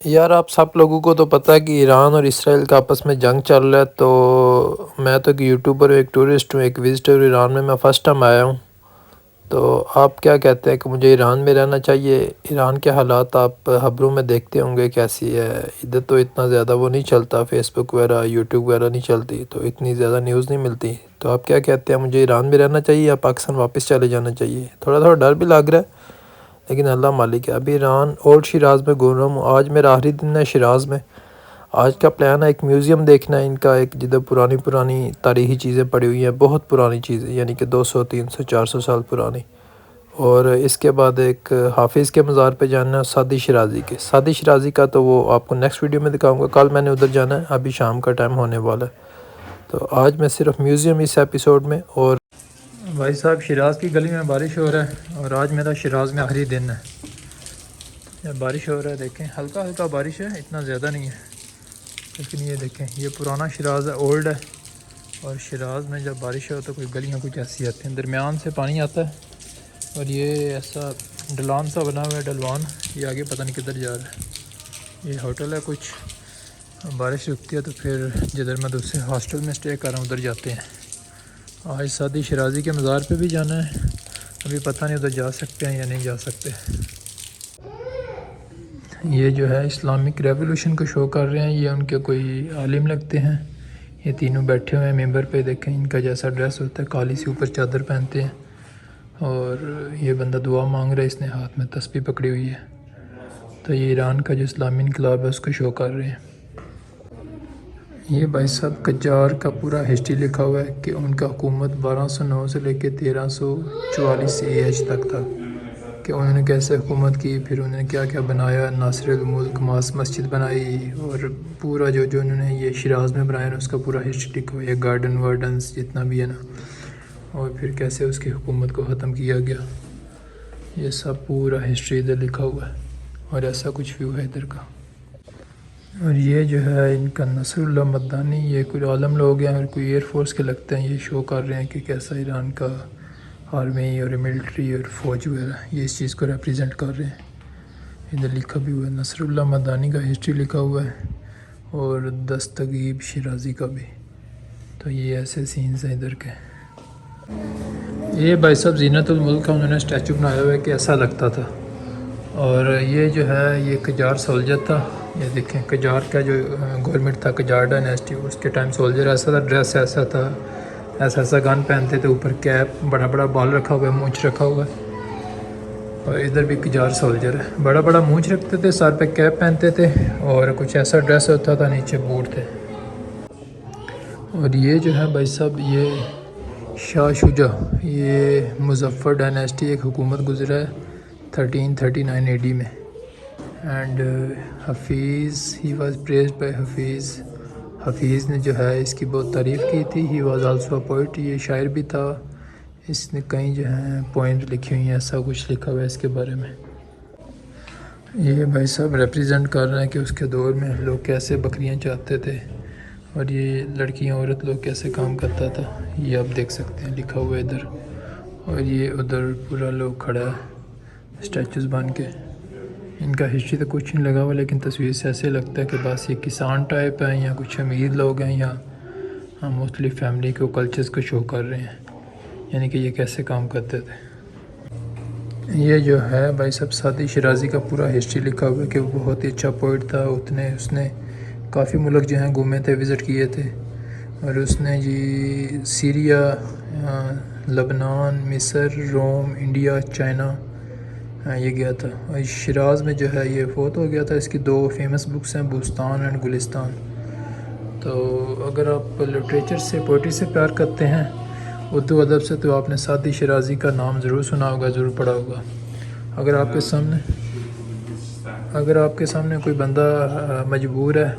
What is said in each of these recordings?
یار آپ سب لوگوں کو تو پتہ ہے کہ ایران اور اسرائیل کا آپس میں جنگ چل رہا ہے، تو میں تو ایک یوٹیوبر ہوں، ایک ٹورسٹ ہوں، ایک وزٹر ہوں ایران میں فرسٹ ٹائم آیا ہوں۔ تو آپ کیا کہتے ہیں کہ مجھے ایران میں رہنا چاہیے؟ ایران کے حالات آپ خبروں میں دیکھتے ہوں گے کیسی ہے، ادھر تو اتنا زیادہ وہ نہیں چلتا، فیس بک وغیرہ یوٹیوب وغیرہ نہیں چلتی، تو اتنی زیادہ نیوز نہیں ملتی۔ تو آپ کیا کہتے ہیں، مجھے ایران میں رہنا چاہیے یا پاکستان واپس چلے جانا چاہیے؟ تھوڑا ڈر بھی لگ رہا ہے، لیکن اللہ مالک ہے۔ ابھی ایران اولڈ شیراز میں گھوم رہا ہوں، آج میرا آخری دن ہے شیراز میں۔ آج کا پلان ہے ایک میوزیم دیکھنا ہے ان کا، ایک جدھر پرانی تاریخی چیزیں پڑی ہوئی ہیں، بہت پرانی چیزیں، یعنی کہ 200 300 400 سال پرانی۔ اور اس کے بعد ایک حافظ کے مزار پہ جانا ہے، سعدی شیرازی کا تو وہ آپ کو نیکسٹ ویڈیو میں دکھاؤں گا، کل میں نے ادھر جانا ہے، ابھی شام کا ٹائم ہونے والا ہے۔ تو آج میں صرف میوزیم اس ایپیسوڈ میں۔ اور بھائی صاحب شیراز کی گلی میں بارش ہو رہا ہے، اور آج میرا شیراز میں آخری دن ہے۔ بارش ہو رہا ہے، دیکھیں ہلکا ہلکا بارش ہے، اتنا زیادہ نہیں ہے، لیکن یہ دیکھیں یہ پرانا شیراز ہے، اولڈ ہے۔ اور شیراز میں جب بارش ہو تو کوئی گلیاں کچھ ایسی آتی ہیں، درمیان سے پانی آتا ہے، اور یہ ایسا ڈھلان سا بنا ہوا ہے، ڈلوان، یہ آگے پتہ نہیں کدھر جا رہا ہے۔ یہ ہوٹل ہے کچھ، بارش رکتی ہے تو پھر جدھر میں دوسرے ہاسٹل میں اسٹے کر رہا ہوں ادھر جاتے ہیں۔ آج سعدی شیرازی کے مزار پہ بھی جانا ہے، ابھی پتہ نہیں ادھر جا سکتے ہیں یا نہیں جا سکتے۔ یہ جو ہے اسلامک ریولوشن کو شو کر رہے ہیں، یہ ان کے کوئی عالم لگتے ہیں۔ یہ تینوں بیٹھے ہوئے ہیں ممبر پہ، دیکھیں ان کا جیسا ڈریس ہوتا ہے، کالی سی اوپر چادر پہنتے ہیں، اور یہ بندہ دعا مانگ رہا ہے، اس نے ہاتھ میں تسبیح پکڑی ہوئی ہے۔ تو یہ ایران کا جو اسلامی انقلاب ہے اس کو شو کر رہے ہیں۔ یہ بھائی صاحب قجار کا پورا ہسٹری لکھا ہوا ہے کہ ان کا حکومت 1209 سے لے کے 1344 AH تک تھا، کہ انہوں نے کیسے حکومت کی، پھر انہوں نے کیا کیا بنایا، ناصر الملک مسجد بنائی، اور پورا جو انہوں نے یہ شیراز میں بنایا نا اس کا پورا ہسٹری لکھا ہوا ہے، گارڈن وارڈنس جتنا بھی ہے نا، اور پھر کیسے اس کی حکومت کو ختم کیا گیا، یہ سب پورا ہسٹری ادھر لکھا ہوا ہے، اور ایسا کچھ ویو ہے ادھر کا۔ اور یہ جو ہے ان کا نصر اللہ مدانی، یہ کوئی عالم لوگ ہیں اور کوئی ایئر فورس کے لگتے ہیں، یہ شو کر رہے ہیں کہ کیسا ایران کا آرمی اور ملٹری اور فوج وغیرہ یہ اس چیز کو ریپریزنٹ کر رہے ہیں۔ ادھر لکھا بھی ہوا ہے نصر اللہ مدانی کا ہسٹری لکھا ہوا ہے، اور دستگیب شیرازی کا بھی۔ تو یہ ایسے سینز ہیں ادھر کے۔ یہ بھائی صاحب زینت الملک کا انہوں نے اسٹیچو بنایا ہوا ہے کہ ایسا لگتا تھا، اور یہ جو ہے یہ قجار سولجر تھا، یہ دیکھیں قجار کا جو گورنمنٹ تھا، قجار ڈائنیسٹی، اس کے ٹائم سولجر ایسا تھا، ڈریس ایسا تھا، ایسا گن پہنتے تھے، اوپر کیپ، بڑا بال رکھا ہوا ہے، مونچھ رکھا ہوا ہے۔ اور ادھر بھی قجار سولجر ہے، بڑا مونچھ رکھتے تھے، سر پہ کیپ پہنتے تھے، اور کچھ ایسا ڈریس ہوتا تھا، نیچے بوٹ تھے۔ اور یہ جو ہے بھائی صاحب یہ شاہ شجاع، یہ مظفر ڈائنیسٹی ایک حکومت گزرا ہے 1339 AD میں، and Hafeez he was praised by Hafeez نے جو ہے اس کی بہت تعریف کی تھی۔ He was also a poet, یہ شاعر بھی تھا، اس نے کئی جو ہیں پوائنٹ لکھی ہوئی ہیں، ایسا کچھ لکھا ہوا ہے اس کے بارے میں۔ یہ بھائی صاحب ریپریزنٹ کر رہے ہیں کہ اس کے دور میں لوگ کیسے بکریاں چاہتے تھے، اور یہ لڑکیاں عورت لوگ کیسے کام کرتا تھا، یہ آپ دیکھ سکتے ہیں لکھا ہوا ہے ادھر۔ اور یہ ادھر پورا لوگ کھڑا ہے اسٹیچوز بن کے، ان کا ہسٹری تو کچھ نہیں لگا ہوا، لیکن تصویر سے ایسے لگتا ہے کہ بس یہ کسان ٹائپ ہیں یا کچھ امیر لوگ ہیں، یا مختلف فیملی کو کلچرز کو شو کر رہے ہیں، یعنی کہ یہ کیسے کام کرتے تھے۔ یہ جو ہے بھائی صاحب سعدی شیرازی کا پورا ہسٹری لکھا ہوا ہے کہ وہ بہت ہی اچھا پوئٹ تھا، اس نے کافی ملک جو ہیں گھومے تھے، وزٹ کیے تھے، اور اس نے جی سیریا، لبنان، مصر، روم، انڈیا، چائنا یہ گیا تھا۔ اور شیراز میں جو ہے یہ فوت ہو گیا تھا، اس کی 2 فیمس بکس ہیں، بوستان اینڈ گلستان۔ تو اگر آپ لٹریچر سے، پوئٹری سے پیار کرتے ہیں، اردو ادب سے، تو آپ نے سعدی شیرازی کا نام ضرور سنا ہوگا، ضرور پڑھا ہوگا۔ اگر آپ کے سامنے کوئی بندہ مجبور ہے،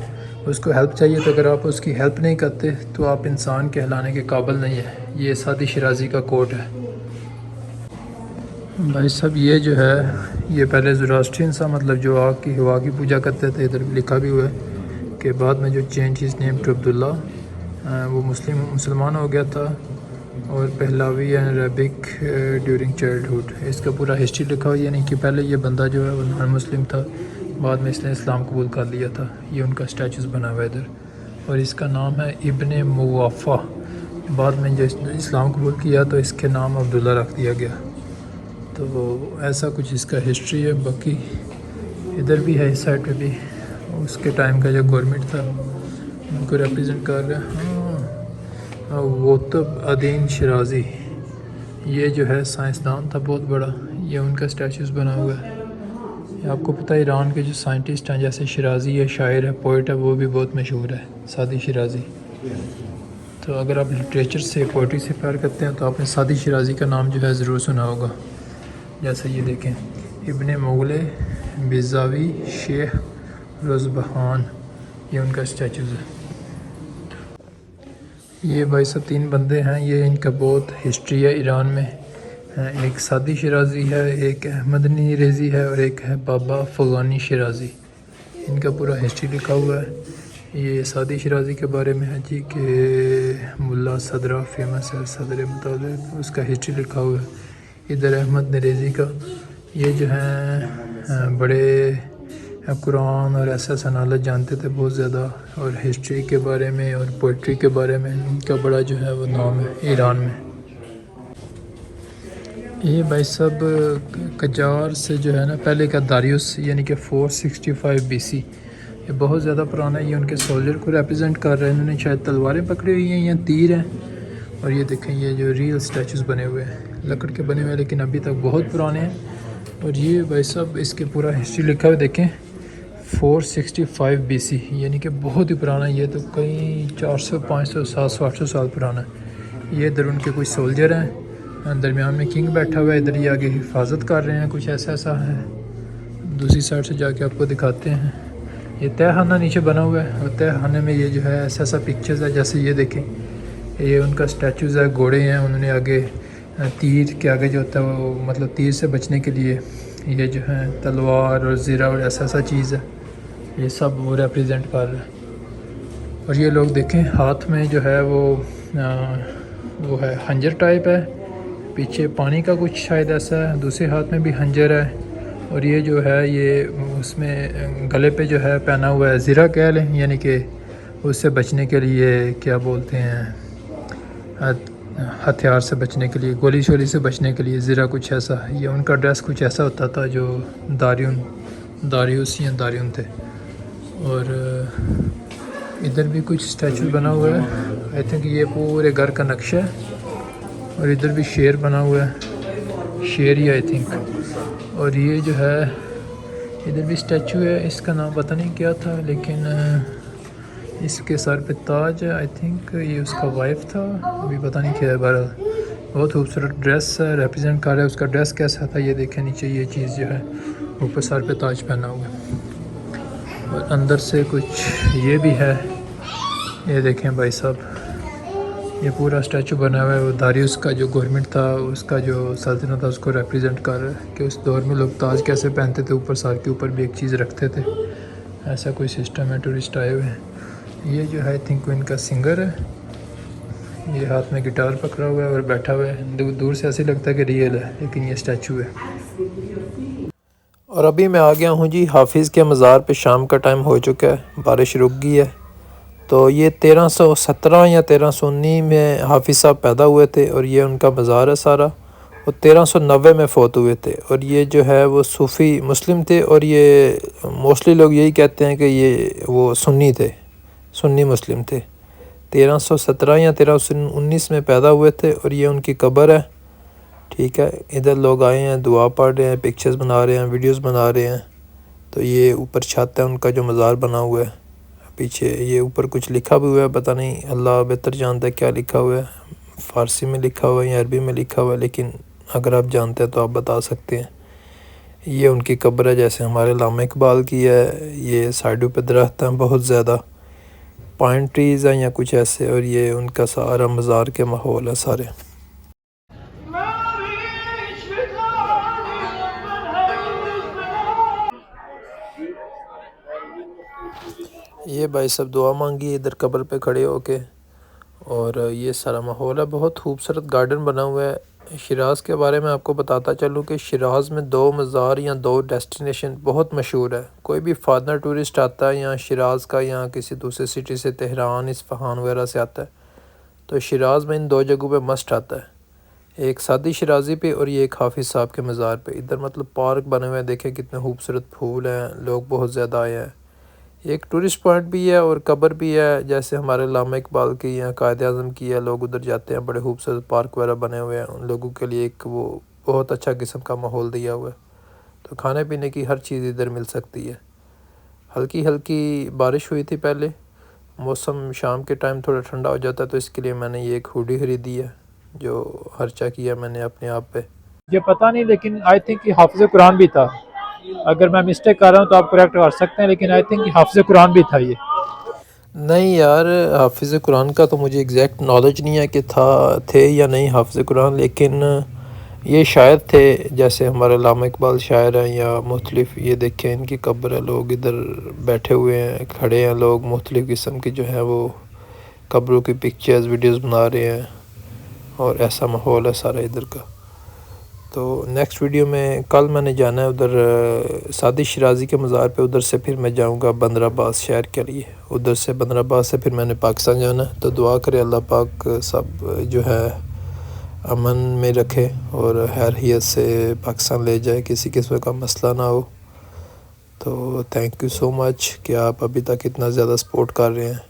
اس کو ہیلپ چاہیے، تو اگر آپ اس کی ہیلپ نہیں کرتے تو آپ انسان کہلانے کے قابل نہیں ہیں، یہ سعدی شیرازی کا کوٹ ہے۔ بھائی صاحب یہ جو ہے یہ پہلے زوراسٹرین سا، مطلب جو آگ کی ہوا کی پوجا کرتے تھے، ادھر لکھا بھی ہوا ہے کہ بعد میں جو چینج ہز نیم ٹو عبداللہ، وہ مسلمان ہو گیا تھا، اور پہلاوی اینڈ عربک ڈیورنگ چائلڈہڈ، اس کا پورا ہسٹری لکھا ہوا ہے، یعنی کہ پہلے یہ بندہ جو ہے وہ نان مسلم تھا، بعد میں اس نے اسلام قبول کر لیا تھا. یہ ان کا اسٹیچوز بنا ہوا ہے ادھر. اور اس کا نام ہے ابن موافع. بعد میں جو اسلام قبول کیا تو اس کے نام عبداللہ رکھ دیا گیا. تو ایسا کچھ اس کا ہسٹری ہے. باقی ادھر بھی ہے، اس سائڈ پہ بھی اس کے ٹائم کا جو گورنمنٹ تھا ان کو ریپرزینٹ کر رہا ہے. ہاں، ووتب الدین شیرازی، یہ جو ہے سائنسدان تھا بہت بڑا. یہ ان کا اسٹیچوز بنا ہوا ہے. یہ آپ کو پتہ ہے ایران کے جو سائنٹسٹ ہیں جیسے شیرازی ہے، شاعر ہے، پوئٹ ہے، وہ بھی بہت مشہور ہے، سعدی شیرازی. تو اگر آپ لٹریچر سے، پوئٹری سے پیار کرتے ہیں تو آپ نے سعدی شیرازی کا نام جو ہے ضرور سنا ہوگا. جیسے یہ دیکھیں، ابن مغل بیضاوی شیخ روزبہان، یہ ان کا اسٹیچوز ہے. یہ بھائی صاحب 3 بندے ہیں، یہ ان کا بہت ہسٹری ہے ایران میں. ایک سعدی شیرازی ہے، ایک احمد نیریزی ہے، اور ایک ہے بابا فغانی شیرازی. ان کا پورا ہسٹری لکھا ہوا ہے. یہ سعدی شیرازی کے بارے میں ہے جی کہ ملا صدرہ فیمس ہے، صدر مطابق اس کا ہسٹری لکھا ہوا ہے. ادھر احمد نیریزی کا، یہ جو ہیں بڑے قرآن اور ایسا نالج جانتے تھے بہت زیادہ، اور ہسٹری کے بارے میں اور پوئٹری کے بارے میں ان کا بڑا جو ہے وہ نام ہے ایران میں. یہ بھائی صاحب قجار سے جو ہے نا پہلے کا داریوس، یعنی کہ 465 BC، یہ بہت زیادہ پرانا ہے. یہ ان کے سولجر کو ریپرزینٹ کر رہے ہیں. انہوں نے شاید تلواریں پکڑی ہوئی ہیں یا تیر ہیں. اور یہ دیکھیں، یہ جو ریئل اسٹیچوز بنے ہوئے ہیں لکڑ کے بنے ہوئے ہیں، لیکن ابھی تک بہت پرانے ہیں. اور یہ بھائی صاحب اس کے پورا ہسٹری لکھا ہوا دیکھیں، 465 BC، یعنی کہ بہت ہی پرانا ہے. یہ تو کئی 400 500 700 800 سال پرانا ہے. یہ ادھر ان کے کچھ سولجر ہیں، درمیان میں کنگ بیٹھا ہوا ہے، ادھر یہ آگے حفاظت کر رہے ہیں. کچھ ایسا ہے. دوسری سائڈ سے جا کے آپ کو دکھاتے ہیں. یہ تہہ خانہ نیچے بنا ہوا ہے، اور تہہ خانے میں یہ جو ہے ایسا پکچرز ہے. جیسے یہ دیکھیں، یہ ان کا اسٹیچوز ہے، گھوڑے ہیں. انہوں نے آگے تیر کے آگے جو ہوتا ہے وہ مطلب تیر سے بچنے کے لیے یہ جو ہے تلوار اور زرہ اور ایسا چیز ہے، یہ سب وہ ریپرزینٹ کر رہا ہے. اور یہ لوگ دیکھیں، ہاتھ میں جو ہے وہ ہے خنجر ٹائپ ہے. پیچھے پانی کا کچھ شاید ایسا ہے. دوسرے ہاتھ میں بھی خنجر ہے. اور یہ جو ہے یہ اس میں گلے پہ جو ہے پہنا ہوا ہے زرہ کہہ لیں، یعنی کہ اس سے بچنے کے لیے کیا بولتے ہیں، ہتھیار سے بچنے کے لیے، گولی شولی سے بچنے کے لیے زرہ کچھ ایسا. یہ ان کا ڈریس کچھ ایسا ہوتا تھا جو داریوس تھے. اور ادھر بھی کچھ اسٹیچو بنا ہوا ہے. آئی تھنک یہ پورے گھر کا نقشہ ہے. اور ادھر بھی شیر بنا ہوا ہے، شیر ہی آئی تھنک. اور یہ جو ہے ادھر بھی اسٹیچو ہے، اس کا نام پتہ نہیں کیا تھا، لیکن اس کے سر پہ تاج ہے. آئی تھنک یہ اس کا وائف تھا، ابھی پتہ نہیں کیا ہے. بہرحال بہت خوبصورت ڈریس ہے، ریپرزینٹ کر رہا ہے. اس کا ڈریس کیسا تھا یہ دیکھیں، نیچے یہ چیز جو ہے اوپر سر پہ تاج پہنا ہوا ہے. اور اندر سے کچھ یہ بھی ہے، یہ دیکھیں بھائی صاحب، یہ پورا اسٹیچو بنا ہوا ہے. وہ داریوس کا جو گورنمنٹ تھا، اس کا جو سلطنت تھا، اس کو ریپرزینٹ کر رہا ہے کہ اس دور میں لوگ تاج کیسے پہنتے تھے، اوپر سر کے اوپر بھی ایک چیز رکھتے تھے. ایسا کوئی سسٹم ہے. ٹورسٹ آئے ہوئے ہیں. یہ جو ہے آئی تھنک ان کا سنگر ہے. یہ ہاتھ میں گٹار پکڑا ہوا ہے اور بیٹھا ہوا ہے. دور سے ایسے لگتا ہے کہ ریئل ہے، لیکن یہ اسٹیچو ہے. اور ابھی میں آ گیا ہوں جی حافظ کے مزار پہ. شام کا ٹائم ہو چکا ہے، بارش رک گئی ہے. تو یہ 1317 یا 1319 میں حافظ صاحب پیدا ہوئے تھے، اور یہ ان کا مزار ہے سارا. اور 1390 میں فوت ہوئے تھے. اور یہ جو ہے وہ صوفی مسلم تھے، اور یہ موسٹلی لوگ یہی کہتے ہیں کہ یہ وہ سنی تھے، سنی مسلم تھے. 1317 یا 1319 میں پیدا ہوئے تھے. اور یہ ان کی قبر ہے. ٹھیک ہے، ادھر لوگ آئے ہیں، دعا پڑھ رہے ہیں، پکچرز بنا رہے ہیں، ویڈیوز بنا رہے ہیں. تو یہ اوپر چھت ہے ان کا جو مزار بنا ہوا ہے. پیچھے یہ اوپر کچھ لکھا بھی ہوا ہے، پتہ نہیں، اللہ بہتر جانتا ہے کیا لکھا ہوا ہے. فارسی میں لکھا ہوا ہے یا عربی میں لکھا ہوا ہے، لیکن اگر آپ جانتے ہیں تو آپ بتا سکتے ہیں. یہ ان کی قبر ہے، جیسے ہمارے علامہ اقبال کی ہے. یہ سائڈوں پہ درخت ہیں بہت زیادہ، پائن ٹریز ہیں یا کچھ ایسے. اور یہ ان کا سارا مزار کے ماحول ہے سارے. یہ بھائی صاحب دعا مانگی ادھر قبر پہ کھڑے ہو کے. اور یہ سارا ماحول ہے، بہت خوبصورت گارڈن بنا ہوا ہے. شیراز کے بارے میں آپ کو بتاتا چلوں کہ شیراز میں 2 مزار یا 2 ڈیسٹینیشن بہت مشہور ہے۔ کوئی بھی فارنر ٹورسٹ آتا ہے یا شیراز کا یا کسی دوسرے سٹی سے تہران اصفہان وغیرہ سے آتا ہے تو شیراز میں ان 2 جگہوں پہ مسٹ آتا ہے، ایک سادی شیرازی پہ اور یہ ایک حافظ صاحب کے مزار پہ۔ ادھر مطلب پارک بنے ہوئے ہیں، دیکھیں کتنے خوبصورت پھول ہیں، لوگ بہت زیادہ آئے ہیں۔ ایک ٹورسٹ پوائنٹ بھی ہے اور قبر بھی ہے، جیسے ہمارے علامہ اقبال کی یا قائد اعظم کی ہے، لوگ ادھر جاتے ہیں، بڑے خوبصورت پارک وغیرہ بنے ہوئے ہیں، ان لوگوں کے لیے ایک وہ بہت اچھا قسم کا ماحول دیا ہوا ہے، تو کھانے پینے کی ہر چیز ادھر مل سکتی ہے۔ ہلکی ہلکی بارش ہوئی تھی پہلے، موسم شام کے ٹائم تھوڑا ٹھنڈا ہو جاتا ہے، تو اس کے لیے میں نے یہ ایک ہوڈی خریدی ہے جو خرچہ کیا میں نے اپنے آپ پہ۔ مجھے پتہ نہیں، لیکن آئی تھنک کہ حافظ قرآن بھی تھا، اگر میں مسٹیک کر رہا ہوں تو آپ کریکٹ کر سکتے ہیں، لیکن آئی تھنک کہ حافظ قرآن بھی تھا یہ۔ نہیں یار، حافظ قرآن کا تو مجھے ایگزیکٹ نالج نہیں ہے کہ تھے یا نہیں حافظ قرآن، لیکن یہ شاعر تھے، جیسے ہمارے علامہ اقبال شاعر ہیں یا مختلف، یہ دیکھیں ان کی قبر ہے، لوگ ادھر بیٹھے ہوئے ہیں، کھڑے ہیں، لوگ مختلف قسم کی جو ہیں وہ قبروں کی پکچرز ویڈیوز بنا رہے ہیں، اور ایسا ماحول ہے سارا ادھر کا۔ تو نیکسٹ ویڈیو میں کل میں نے جانا ہے ادھر سادی شیرازی کے مزار پہ، ادھر سے پھر میں جاؤں گا بندر عباس شہر کے لیے، ادھر سے بندر عباس سے پھر میں نے پاکستان جانا ہے۔ تو دعا کرے اللہ پاک سب جو ہے امن میں رکھے اور خیریت سے پاکستان لے جائے، کسی قسم کا مسئلہ نہ ہو۔ تو تھینک یو سو مچ کہ آپ ابھی تک اتنا زیادہ سپورٹ کر رہے ہیں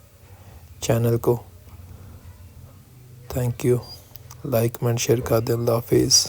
چینل کو، thank you, like comment share کر دیں، اللہ حافظ۔